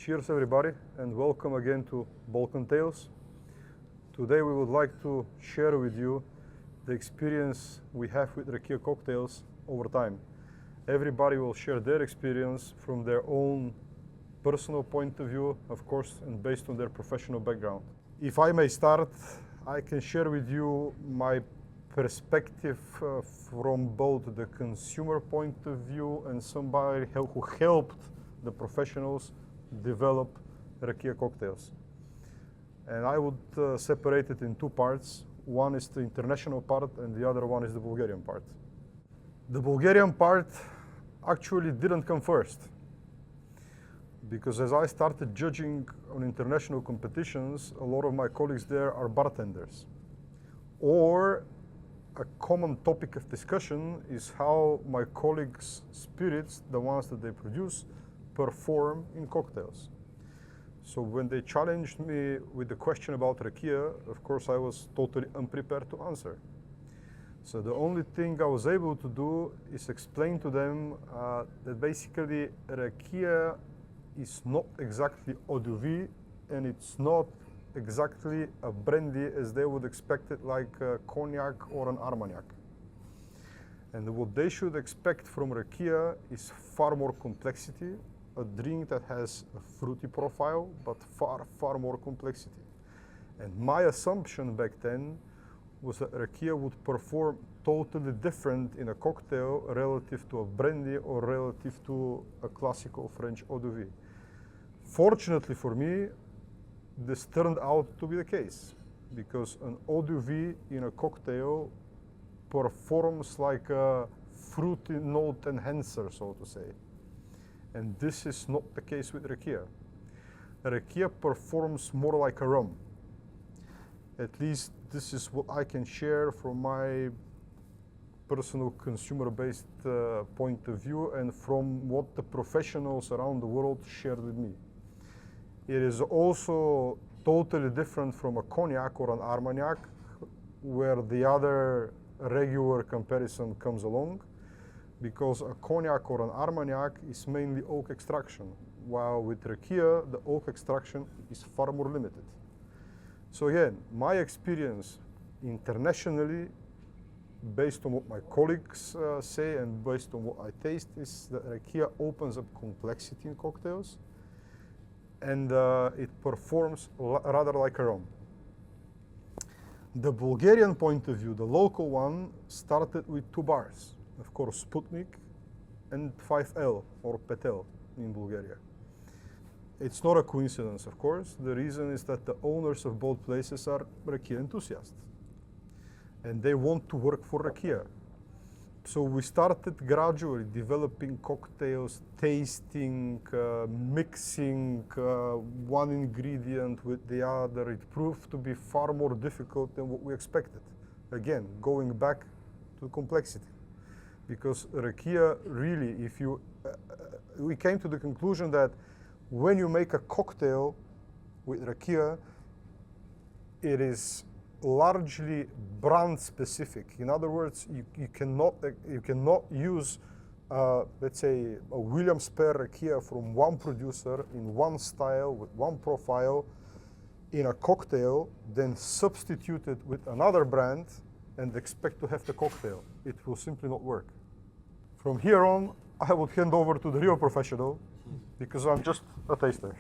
Cheers everybody and welcome again to Balkan Tales. Today we would like to share with you the experience we have with Rakia cocktails over time. Everybody will share their experience from their own personal point of view, of course, and based on their professional background. If I may start, I can share with you my perspective from both the consumer point of view and somebody who helped the professionals develop Rakia cocktails. And I would separate it in two parts. One is the international part and the other one is the Bulgarian part. The Bulgarian part actually didn't come first, because as I started judging on international competitions, a lot of my colleagues there are bartenders. Or a common topic of discussion is how my colleagues' spirits, the ones that they produce, perform in cocktails. So when they challenged me with the question about Rakia, of course I was totally unprepared to answer. So the only thing I was able to do is explain to them that basically Rakia is not exactly eau de vie, and it's not exactly a brandy as they would expect it, like a cognac or an Armagnac. And what they should expect from Rakia is far more complexity, a drink that has a fruity profile, but far more complexity. And my assumption back then was that Rakia would perform totally different in a cocktail relative to a brandy or relative to a classical French eau de vie. Fortunately for me, this turned out to be the case, because an eau de vie in a cocktail performs like a fruity note enhancer, so to say. And this is not the case with Rakia. Rakia performs more like a rum. At least this is what I can share from my personal consumer-based point of view and from what the professionals around the world shared with me. It is also totally different from a cognac or an Armagnac, where the other regular comparison comes along, because a cognac or an Armagnac is mainly oak extraction, while with Rakia, the oak extraction is far more limited. So again, my experience internationally, based on what my colleagues say and based on what I taste, is that Rakia opens up complexity in cocktails, and it performs rather like a rum. The Bulgarian point of view, the local one, started with two bars. Of course, Sputnik and 5L, or Petel in Bulgaria. It's not a coincidence, of course. The reason is that the owners of both places are Rakia enthusiasts, and they want to work for Rakia. So we started gradually developing cocktails, tasting, mixing one ingredient with the other. It proved to be far more difficult than what we expected. Again, going back to complexity. Because Rakia really, we came to the conclusion that when you make a cocktail with Rakia, it is largely brand specific. In other words, you cannot use, let's say, a Williams Pear Rakia from one producer in one style with one profile in a cocktail, then substitute it with another brand and expect to have the cocktail. It will simply not work. From here on, I will hand over to the real professional, because I'm just a taster.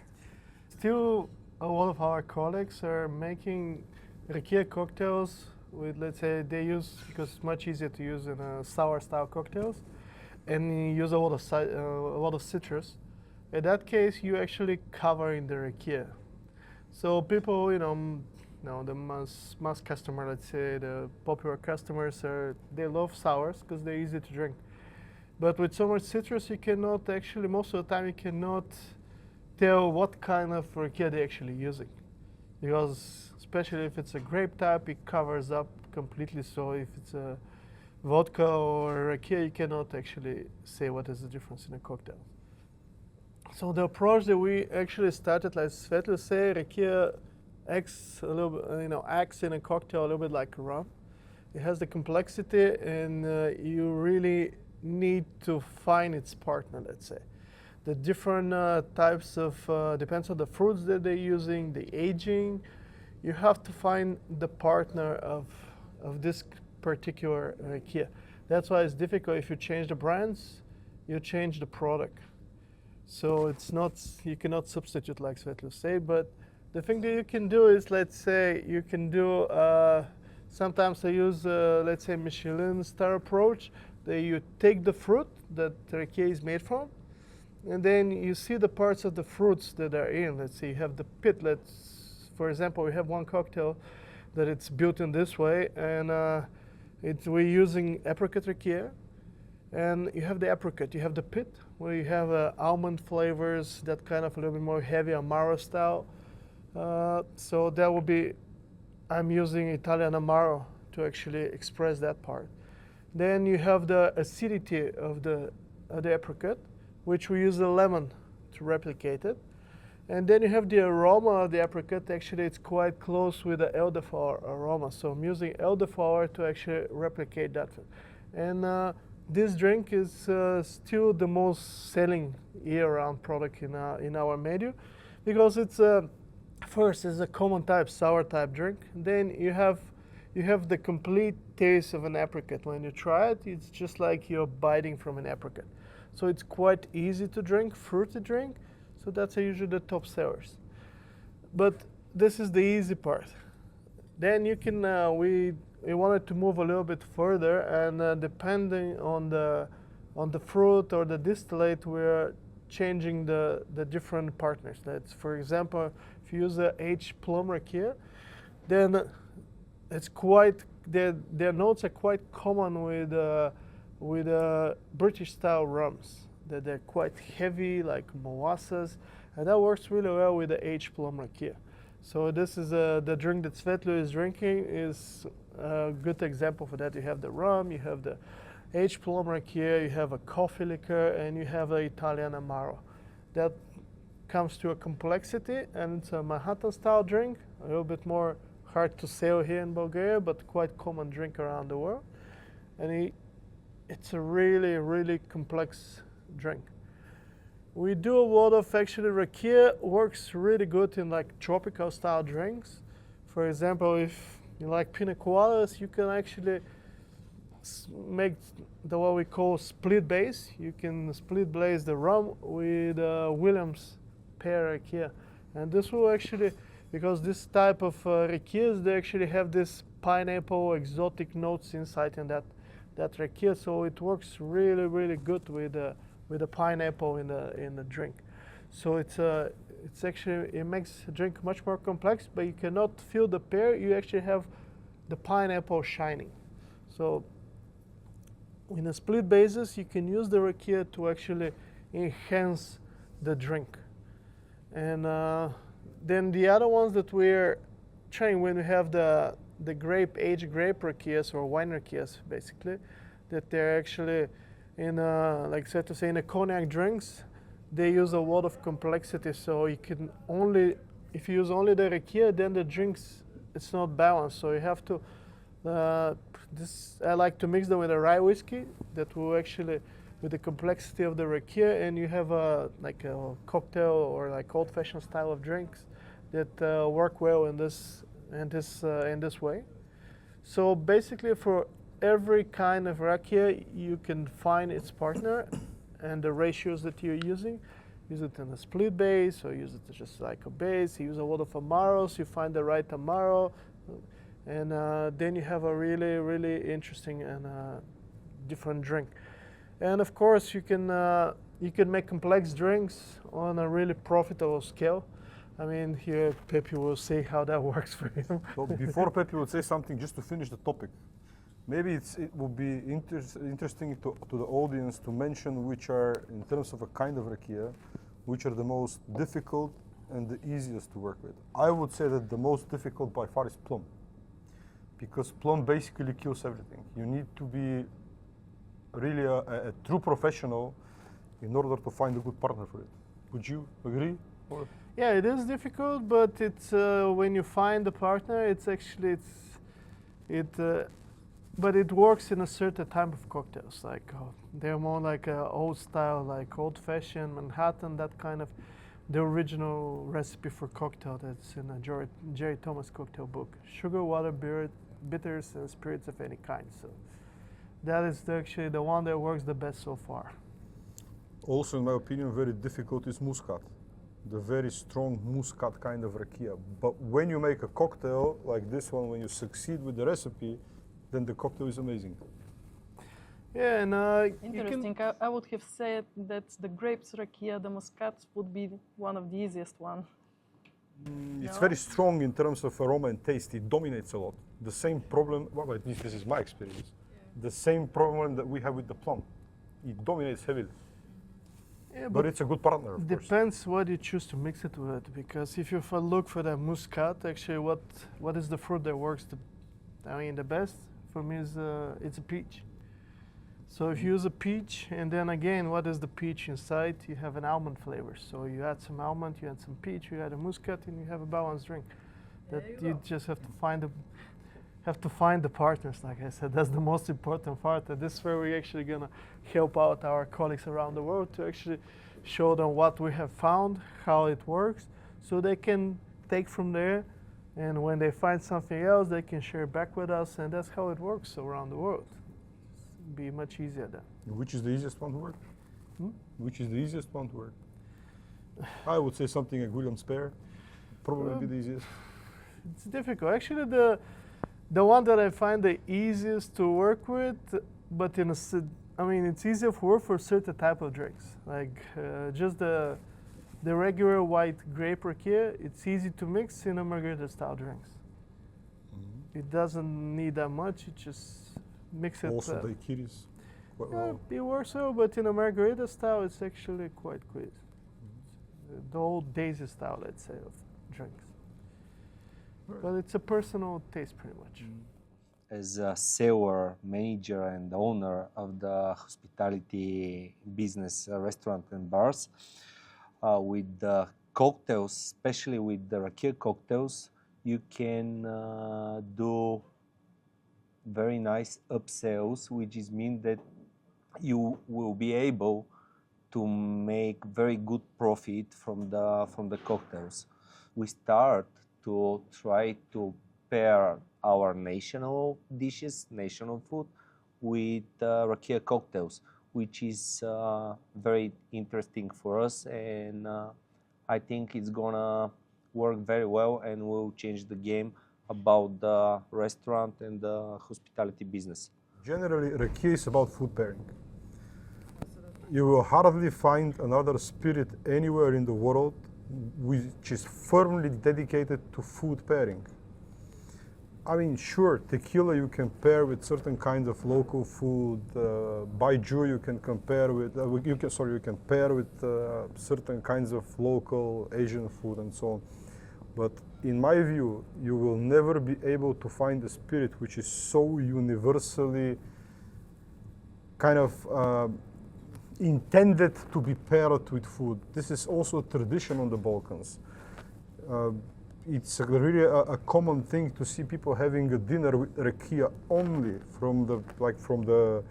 Still, a lot of our colleagues are making Rakia cocktails with, let's say, they use, because it's much easier to use in sour style cocktails, and you use a lot of citrus. In that case, you actually cover in the Rakia. So people, the mass customer, let's say, the popular customers, they love sours because they're easy to drink. But with so much citrus, you cannot actually, most of the time, you cannot tell what kind of Rakia they're actually using. Because especially if it's a grape type, it covers up completely. So if it's a vodka or Rakia, you cannot actually say what is the difference in a cocktail. So the approach that we actually started, like Svetlo say, Rakia acts a little bit, acts in a cocktail a little bit like rum. It has the complexity, and you really need to find its partner, let's say. the different types of, depends on the fruits that they're using, the aging. You have to find the partner of this particular rakia. That's why it's difficult. If you change the brands, you change the product. So it's not, you cannot substitute like Svetlo say, but the thing that you can do is, let's say, you can do, sometimes I use, let's say, Michelin star approach, that you take the fruit that the rakia is made from, and then you see the parts of the fruits that are in. Let's say you have the pit. For example, we have one cocktail that it's built in this way, and we're using apricot rakia. And you have the apricot, you have the pit, where you have almond flavors, that kind of a little bit more heavy Amaro style. So that will be, I'm using Italian Amaro to actually express that part. Then you have the acidity of the apricot, which we use the lemon to replicate it. And then you have the aroma of the apricot. Actually, it's quite close with the elderflower aroma. So I'm using elderflower to actually replicate that. And this drink is still the most selling year-round product in our menu, because it's first is a common type, sour type drink. Then you have the complete taste of an apricot. When you try it, it's just like you're biting from an apricot. So it's quite easy to drink, fruity drink. So that's usually the top sellers. But this is the easy part. Then you can we wanted to move a little bit further, and depending on the fruit or the distillate, we're changing the different partners. That's, for example, if you use the aged plum rakia, then it's quite their notes are quite common with British style rums. That they're quite heavy, like molasses, and that works really well with the aged plum rakia. So this is the drink that Svetlo is drinking is a good example for that. You have the rum, you have the aged plum rakia, you have a coffee liquor, and you have the Italian Amaro. That comes to a complexity, and it's a Manhattan style drink, a little bit more hard to sell here in Bulgaria, but quite common drink around the world. And it's a really, really complex drink. We do a lot of, actually, rakia works really good in like tropical style drinks. For example, if you like pina coladas, you can actually make what we call split base. You can split base the rum with Williams pear rakia. And this will actually, because this type of rakias, they actually have this pineapple exotic notes inside in that rakia. So it works really, really good with the pineapple in the drink. So it's actually, it makes the drink much more complex, but you cannot feel the pear. You actually have the pineapple shining. So in a split basis, you can use the rakia to actually enhance the drink. And then the other ones that we're trying, when we have the aged grape rakias or wine rakias, basically, that they're actually in like so to say in the cognac drinks, they use a lot of complexity. So you can only, if you use only the rakia, then the drinks, it's not balanced. So you have to, I like to mix them with a rye whiskey that will actually, with the complexity of the rakia, and you have like a cocktail or like old-fashioned style of drinks that work well in this way. So basically, for every kind of rakia, you can find its partner and the ratios that you're using. Use it in a split base, or use it just like a base. You use a lot of Amaros, you find the right Amaro, and then you have a really, really interesting and different drink. And of course, you can make complex drinks on a really profitable scale. I mean, here Pepe will say how that works for him. So before Pepe would say something, just to finish the topic, maybe it would be interesting to the audience to mention which are, in terms of a kind of rakia, which are the most difficult and the easiest to work with. I would say that the most difficult by far is plum, because plum basically kills everything. You need to be really a true professional in order to find a good partner for it. Would you agree? Or? Yeah, it is difficult, but it's when you find the partner, it's actually but it works in a certain type of cocktails. Like they're more like old style, like old-fashioned Manhattan, that kind of the original recipe for cocktail that's in a Jerry Thomas cocktail book. Sugar, water, beer, bitters, and spirits of any kind. So that is actually the one that works the best so far. Also, in my opinion, very difficult is Muscat, the very strong Muscat kind of rakia. But when you make a cocktail like this one, when you succeed with the recipe, then the cocktail is amazing. Yeah, and Interesting. I would have said that the grapes rakia, the muscat, would be one of the easiest one. It's No? very strong in terms of aroma and taste. It dominates a lot. The same problem, well, at least this is my experience, the same problem that we have with the plum. It dominates heavily. yeah, But it's a good partner, of course. depends what you choose to mix it with. Because if you look for the muscat, actually, what is the fruit that works the best for me is it's a peach. So if you use a peach, and then again, what is the peach inside? You have an almond flavor. So you add some almond, you add some peach, you add a muscat, and you have a balanced drink. That you just have to find the partners. Like I said, that's the most important part. And this is where we're actually gonna help out our colleagues around the world to actually show them what we have found, how it works, so they can take from there. And when they find something else, they can share back with us, and that's how it works around the world. Be much easier then. Which is the easiest one to work? Hmm? Which is the easiest one to work? I would say something like William Spare. Probably be the easiest. It's difficult. Actually, the one that I find the easiest to work with, but it's easier for work for certain type of drinks, like just the regular white grape rakia. It's easy to mix in a margarita style drinks. It doesn't need that much. It just mix it. Also, the daiquiris. Quite Yeah, well. it works well, but in a margarita style, it's actually quite good. The old Daisy style, let's say, of drinks. But it's a personal taste, pretty much. As a seller, manager, and owner of the hospitality business, restaurant and bars, with the cocktails, especially with the rakia cocktails, you can do very nice upsells, which is mean that you will be able to make very good profit from the cocktails. We start to try to pair our national dishes, national food, with rakia cocktails, which is very interesting for us, and I think it's gonna work very well and will change the game about the restaurant and the hospitality business. Generally, rakia is about food pairing. You will hardly find another spirit anywhere in the world which is firmly dedicated to food pairing. I mean, sure, tequila you can pair with certain kinds of local food. Baijiu you can compare with. You can pair with certain kinds of local Asian food and so on. But in my view, you will never be able to find a spirit which is so universally kind of intended to be paired with food. This is also a tradition on the Balkans. It's really a common thing to see people having a dinner with rakia only from the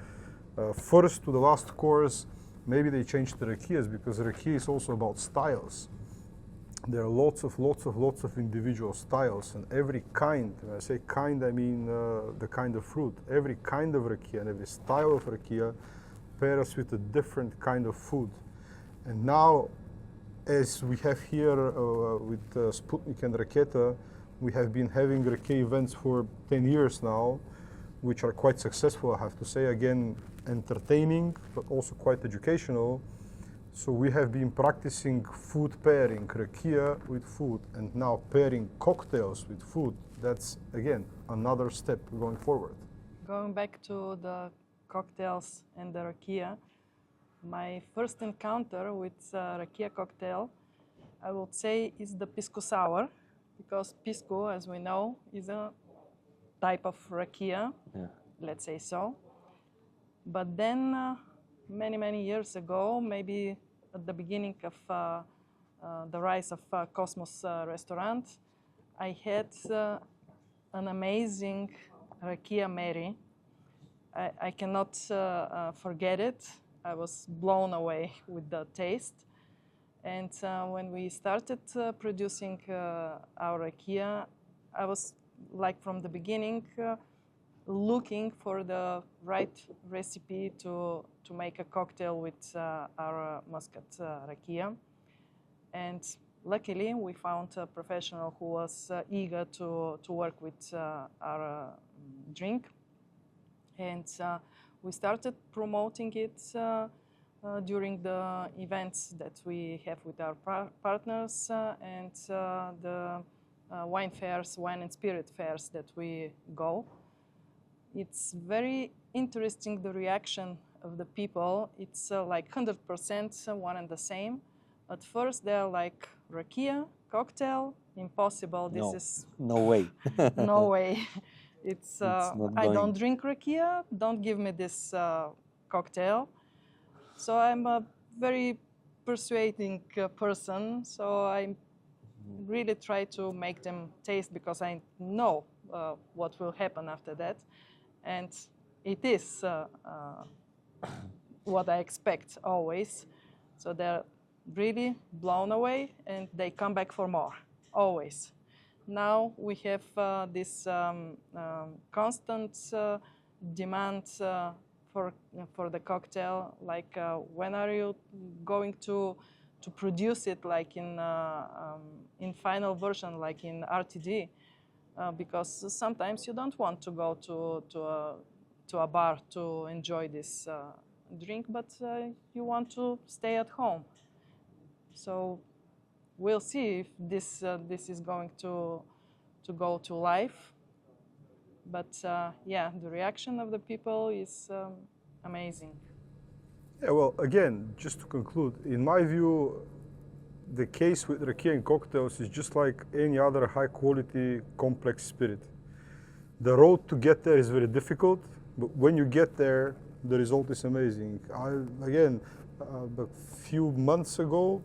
first to the last course. Maybe they changed the rakias because rakia is also about styles. There are lots of individual styles, and every kind, when I say kind, I mean the kind of fruit. Every kind of rakia and every style of rakia pairs with a different kind of food. And now, as we have here with Sputnik and Raketa, we have been having rakia events for 10 years now, which are quite successful, I have to say. Again, entertaining, but also quite educational. So we have been practicing food pairing, rakia with food, and now pairing cocktails with food. That's, again, another step going forward. Going back to the cocktails and the rakia, my first encounter with rakia cocktail, I would say, is the pisco sour, because pisco, as we know, is a type of rakia, let's say so. But then, many years ago, maybe at the beginning of the rise of Cosmos restaurant, I had an amazing rakia Mary, I cannot forget it. I was blown away with the taste. And when we started producing our rakia, I was like from the beginning looking for the right recipe to make a cocktail with our Muscat rakia. And luckily, we found a professional who was eager to work with our drink. And we started promoting it during the events that we have with our partners and the wine fairs, wine and spirit fairs that we go. It's very interesting, the reaction of the people. It's like 100% one and the same. At first, they're like, rakia, cocktail, impossible. This is no way. no way. It's not I going. don't drink rakia. Don't give me this cocktail. So I'm a very persuading person. So I really try to make them taste because I know what will happen after that, and it is what I expect always. So they're really blown away, and they come back for more always. Now we have this constant demand for the cocktail. Like, when are you going to produce it, like in final version, like in RTD? Because sometimes you don't want to go to a bar to enjoy this drink, but you want to stay at home. So we'll see if this is going to go to life. But yeah, the reaction of the people is amazing. Yeah, well, again, just to conclude, in my view, the case with rakia and cocktails is just like any other high-quality, complex spirit. The road to get there is very difficult, but when you get there, the result is amazing. A few months ago,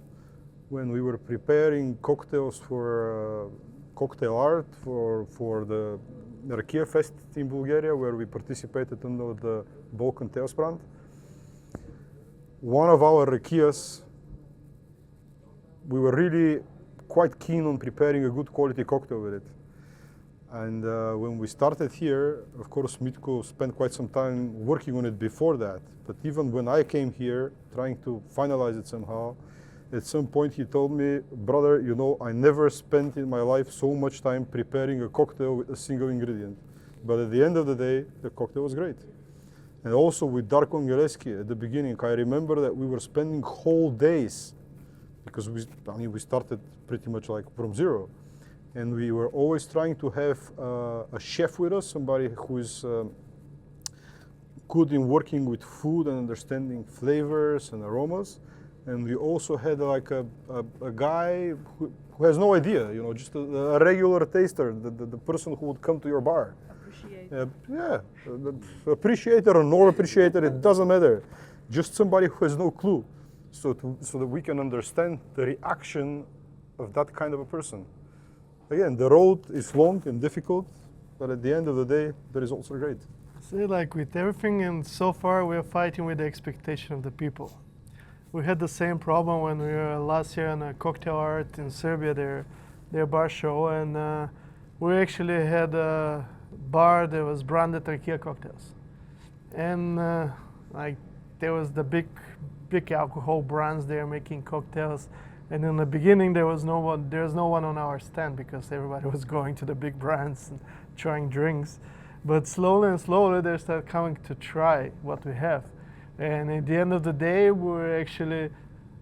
when we were preparing cocktails for cocktail art for the Rakia Fest in Bulgaria, where we participated under the Balkan Tales brand, one of our rakias, we were really quite keen on preparing a good quality cocktail with it. And when we started here, of course, Mitko spent quite some time working on it before that. But even when I came here, trying to finalize it somehow, at some point he told me, brother, you know, I never spent in my life so much time preparing a cocktail with a single ingredient. But at the end of the day, the cocktail was great. And also with Darko Angeleski at the beginning, I remember that we were spending whole days, because we started pretty much like from zero. And we were always trying to have a chef with us, somebody who is good in working with food and understanding flavors and aromas. And we also had like a guy who has no idea, you know, just a regular taster, the person who would come to your bar. Appreciator or no appreciator, it doesn't matter. Just somebody who has no clue, so that we can understand the reaction of that kind of a person. Again, the road is long and difficult, but at the end of the day, the results are great. See, like with everything, and so far we're fighting with the expectation of the people. We had the same problem when we were last year on a cocktail art in Serbia, their bar show, and we actually had a bar that was branded Rakia cocktails, and like there was the big alcohol brands there making cocktails, and in the beginning there's no one on our stand because everybody was going to the big brands and trying drinks, but slowly and slowly they started coming to try what we have. And at the end of the day,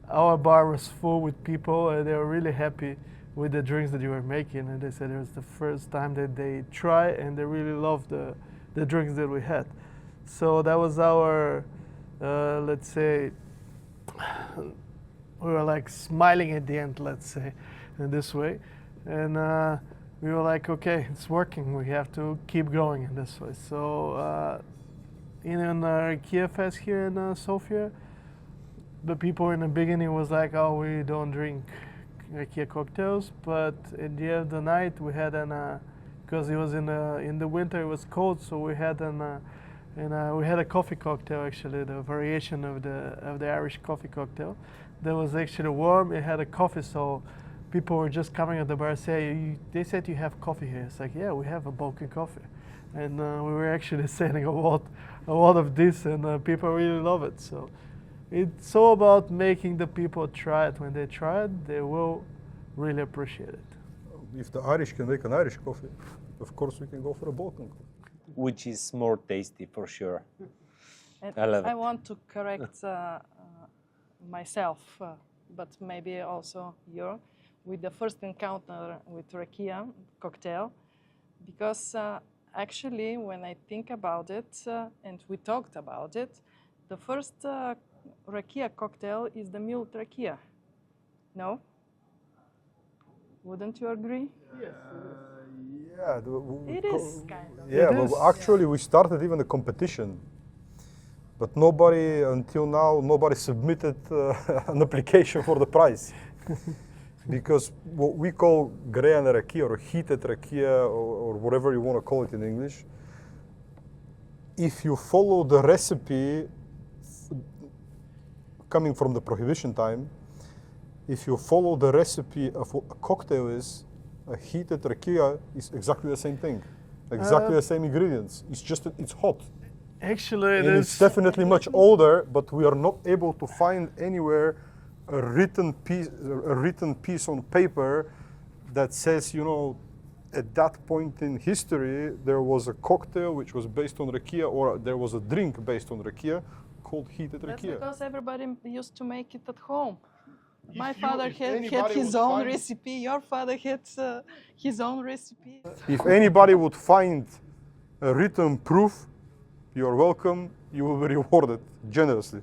our bar was full with people, and they were really happy with the drinks that you were making. And they said it was the first time that they try, and they really loved the drinks that we had. So that was our, let's say, we were like smiling at the end, let's say, in this way. And we were like, okay, it's working. We have to keep going in this way. So. In Rakia Fest here in Sofia, the people in the beginning was like, oh, we don't drink Rakia cocktails, but at the end of the night we had because it was in the winter, it was cold, so we had and we had a coffee cocktail, actually, the variation of the Irish coffee cocktail. That was actually warm. It had a coffee, so people were just coming at the bar say, they said you have coffee here. It's like, yeah, we have a Balkan coffee, and we were actually selling a lot of this, and people really love it. So it's all about making the people try it. When they try it, they will really appreciate it. If the Irish can make an Irish coffee, of course we can go for a Balkan coffee. Which is more tasty for sure. And I love it. I want to correct myself, but maybe also you, with the first encounter with rakia cocktail, because actually when I think about it, and we talked about it, the first rakia cocktail is the mulled rakia. No? Wouldn't you agree? Yeah, It is kind of. yeah, It but is. actually we started even a competition, but nobody until now nobody submitted an application for the prize, because what we call grejana rakia or heated rakia or whatever you want to call it in English, if you follow the recipe coming from the prohibition time, if you follow the recipe of what a cocktail is, a heated rakia is exactly the same thing, exactly the same ingredients. It's just that it's hot. Actually, And it's definitely much older, but we are not able to find anywhere a written piece on paper that says, you know, at that point in history there was a cocktail which was based on rakia, or there was a drink based on rakia called heated That's rakia. because everybody used to make it at home. My If father had anybody his would own find- recipe, your father had his own recipe. If anybody would find a written proof, you're welcome. You will be rewarded generously.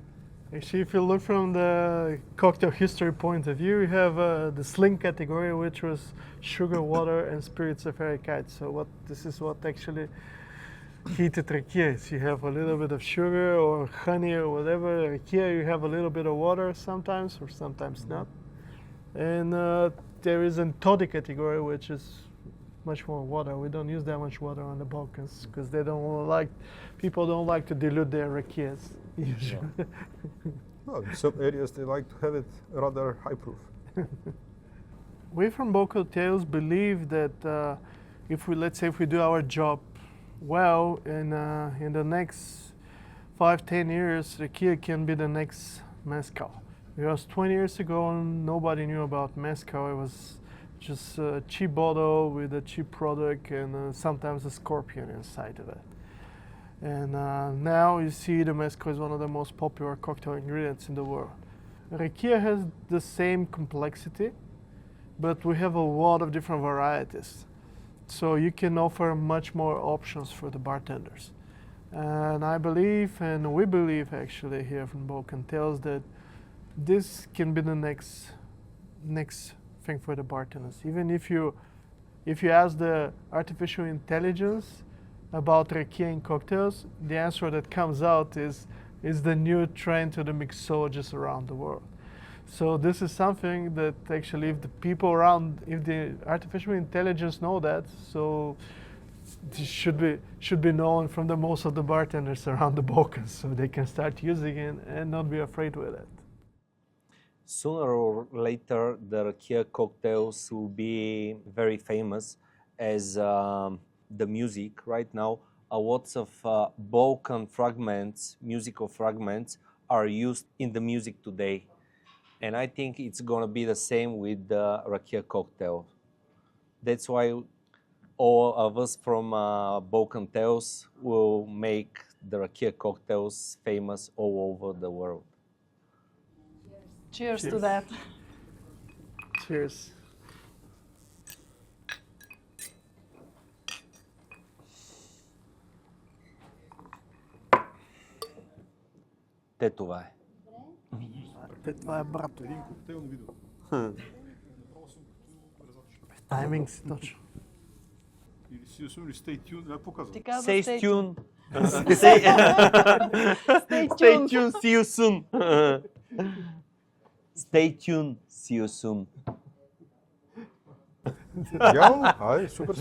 Actually, if you look from the cocktail history point of view, you have the sling category, which was sugar, water, and spirits of ericite. So this is what actually heated rakia is. You have a little bit of sugar or honey or whatever. Rakia, you have a little bit of water sometimes, or sometimes not. And there is a toddy category, which is much more water. We don't use that much water on the Balkans because people don't like to dilute their rakias usually. Well, in some areas they like to have it rather high proof. We from Balkan Tales believe that if we do our job well, in the next 5-10 years, rakia can be the next mezcal. Because 20 years ago, nobody knew about mezcal. It was just a cheap bottle with a cheap product and sometimes a scorpion inside of it. And now you see the mezcal is one of the most popular cocktail ingredients in the world. Rakia has the same complexity, but we have a lot of different varieties. So you can offer much more options for the bartenders. And I believe, and we believe actually here from Balkan Tales, that this can be the next thing for the bartenders. Even if you ask the artificial intelligence about rakia in cocktails, the answer that comes out is the new trend to the mixologists around the world. So this is something that actually, if the artificial intelligence know that, so this should be known from the most of the bartenders around the Balkans, so they can start using it and not be afraid with it. Sooner or later, the rakia cocktails will be very famous as the music. Right now, lots of Balkan fragments, musical fragments, are used in the music today. And I think it's going to be the same with the rakia cocktail. That's why all of us from Balkan Tales will make the rakia cocktails famous all over the world. Cheers to Cheers. that. Cheers. Те това е. Това е брато. Един коктейл на видео. Тайминг си точно. Или си освен stay tuned, как показва? Ти каза Stay stay tuned. Stay Stay tuned. tuned. See you soon. Stay tuned. See you soon. Идеално? Айде, супер.